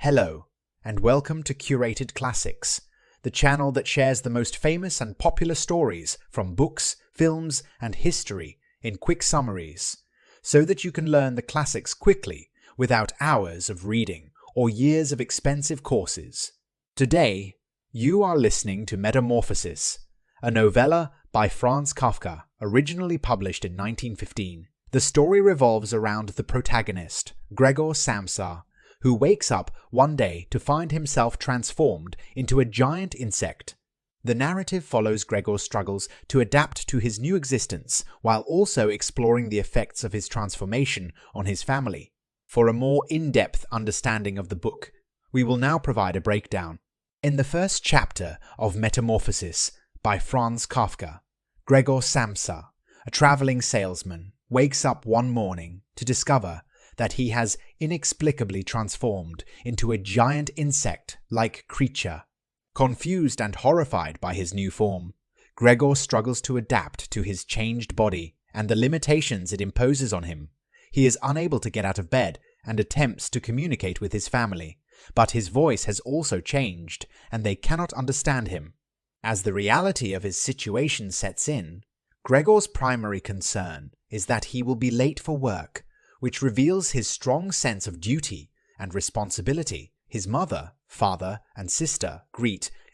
Hello, and welcome to Curated Classics, the channel that shares the most famous and popular stories from books, films, and history in quick summaries, so that you can learn the classics quickly without hours of reading or years of expensive courses. Today, you are listening to Metamorphosis, a novella by Franz Kafka, originally published in 1915. The story revolves around the protagonist, Gregor Samsa, who wakes up one day to find himself transformed into a giant insect. The narrative follows Gregor's struggles to adapt to his new existence while also exploring the effects of his transformation on his family. For a more in-depth understanding of the book, we will now provide a breakdown. In the first chapter of Metamorphosis by Franz Kafka, Gregor Samsa, a traveling salesman, wakes up one morning to discover that he has inexplicably transformed into a giant insect-like creature. Confused and horrified by his new form, Gregor struggles to adapt to his changed body and the limitations it imposes on him. He is unable to get out of bed and attempts to communicate with his family, but his voice has also changed and they cannot understand him. As the reality of his situation sets in, Gregor's primary concern is that he will be late for work, which reveals his strong sense of duty and responsibility. His mother, father, and sister,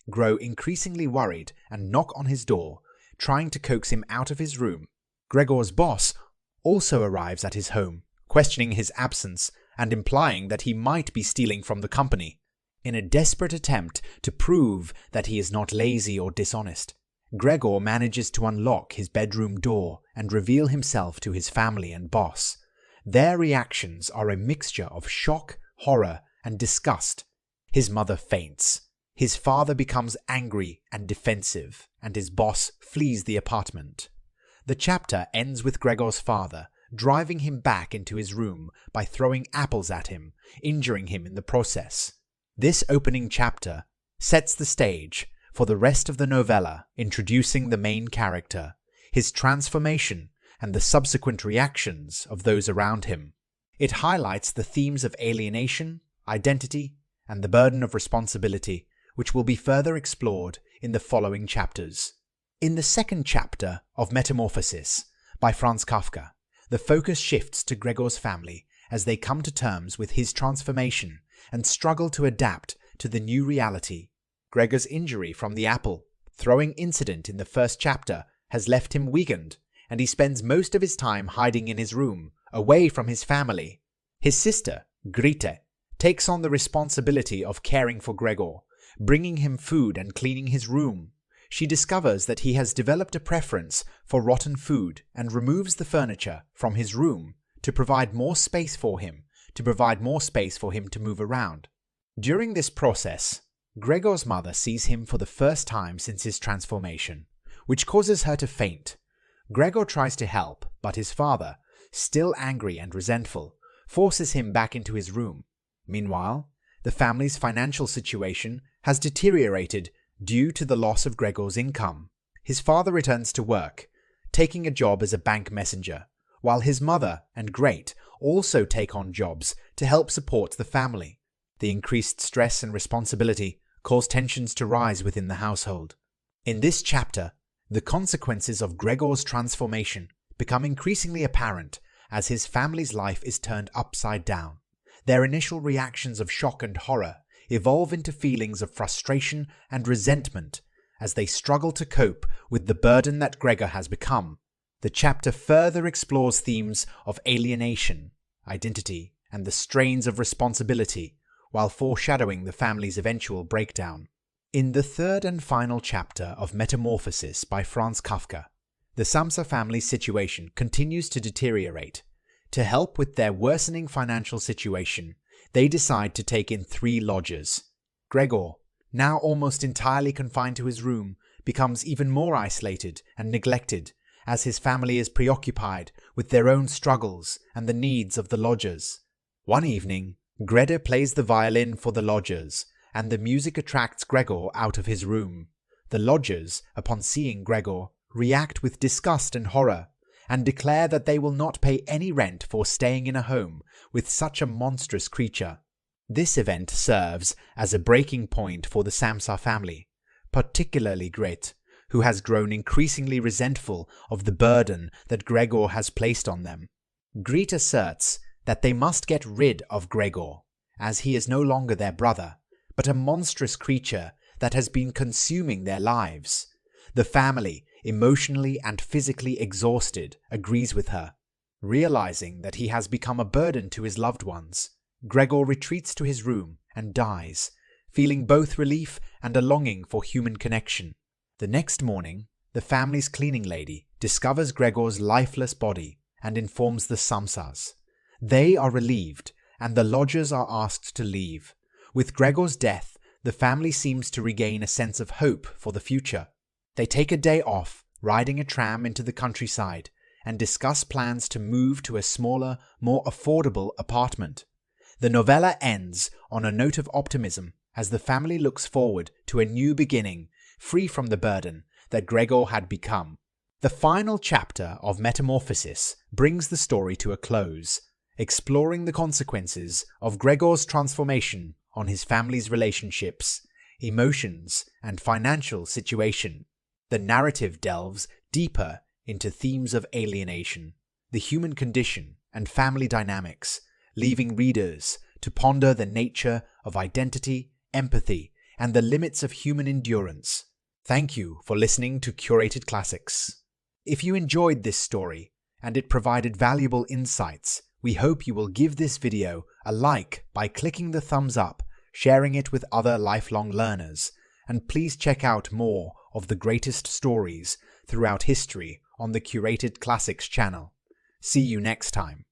grow increasingly worried and knock on his door, trying to coax him out of his room. Gregor's boss also arrives at his home, questioning his absence and implying that he might be stealing from the company. In a desperate attempt to prove that he is not lazy or dishonest, Gregor manages to unlock his bedroom door and reveal himself to his family and boss. Their reactions are a mixture of shock, horror, and disgust. His mother faints. His father becomes angry and defensive, and his boss flees the apartment. The chapter ends with Gregor's father driving him back into his room by throwing apples at him, injuring him in the process. This opening chapter sets the stage for the rest of the novella, introducing the main character, his transformation, and the subsequent reactions of those around him. It highlights the themes of alienation, identity, and the burden of responsibility, which will be further explored in the following chapters. In the second chapter of Metamorphosis by Franz Kafka, the focus shifts to Gregor's family as they come to terms with his transformation and struggle to adapt to the new reality. Gregor's injury from the apple throwing incident in the first chapter has left him weakened, and he spends most of his time hiding in his room, away from his family. His sister, Grete, takes on the responsibility of caring for Gregor, bringing him food and cleaning his room. She discovers that he has developed a preference for rotten food and removes the furniture from his room to provide more space for him to move around. During this process, Gregor's mother sees him for the first time since his transformation, which causes her to faint. Gregor tries to help, but his father, still angry and resentful, forces him back into his room. Meanwhile, the family's financial situation has deteriorated due to the loss of Gregor's income. His father returns to work, taking a job as a bank messenger, while his mother and Grete also take on jobs to help support the family. The increased stress and responsibility cause tensions to rise within the household. In this chapter, the consequences of Gregor's transformation become increasingly apparent as his family's life is turned upside down. Their initial reactions of shock and horror evolve into feelings of frustration and resentment as they struggle to cope with the burden that Gregor has become. The chapter further explores themes of alienation, identity, and the strains of responsibility, while foreshadowing the family's eventual breakdown. In the third and final chapter of Metamorphosis by Franz Kafka, the Samsa family's situation continues to deteriorate. To help with their worsening financial situation, they decide to take in 3 lodgers. Gregor, now almost entirely confined to his room, becomes even more isolated and neglected as his family is preoccupied with their own struggles and the needs of the lodgers. One evening, Grete plays the violin for the lodgers, and the music attracts Gregor out of his room. The lodgers, upon seeing Gregor, react with disgust and horror, and declare that they will not pay any rent for staying in a home with such a monstrous creature. This event serves as a breaking point for the Samsa family, particularly Gret, who has grown increasingly resentful of the burden that Gregor has placed on them. Gret asserts that they must get rid of Gregor, as he is no longer their brother, but a monstrous creature that has been consuming their lives. The family, emotionally and physically exhausted, agrees with her. Realizing that he has become a burden to his loved ones, Gregor retreats to his room and dies, feeling both relief and a longing for human connection. The next morning, the family's cleaning lady discovers Gregor's lifeless body and informs the Samsas. They are relieved, and the lodgers are asked to leave. With Gregor's death, the family seems to regain a sense of hope for the future. They take a day off, riding a tram into the countryside, and discuss plans to move to a smaller, more affordable apartment. The novella ends on a note of optimism as the family looks forward to a new beginning, free from the burden that Gregor had become. The final chapter of Metamorphosis brings the story to a close, exploring the consequences of Gregor's transformation on his family's relationships, emotions, and financial situation. The narrative delves deeper into themes of alienation, the human condition, and family dynamics, leaving readers to ponder the nature of identity, empathy, and the limits of human endurance. Thank you for listening to Curated Classics. If you enjoyed this story and it provided valuable insights, we hope you will give this video a like by clicking the thumbs up, sharing it with other lifelong learners, and please check out more of the greatest stories throughout history on the Curated Classics channel. See you next time.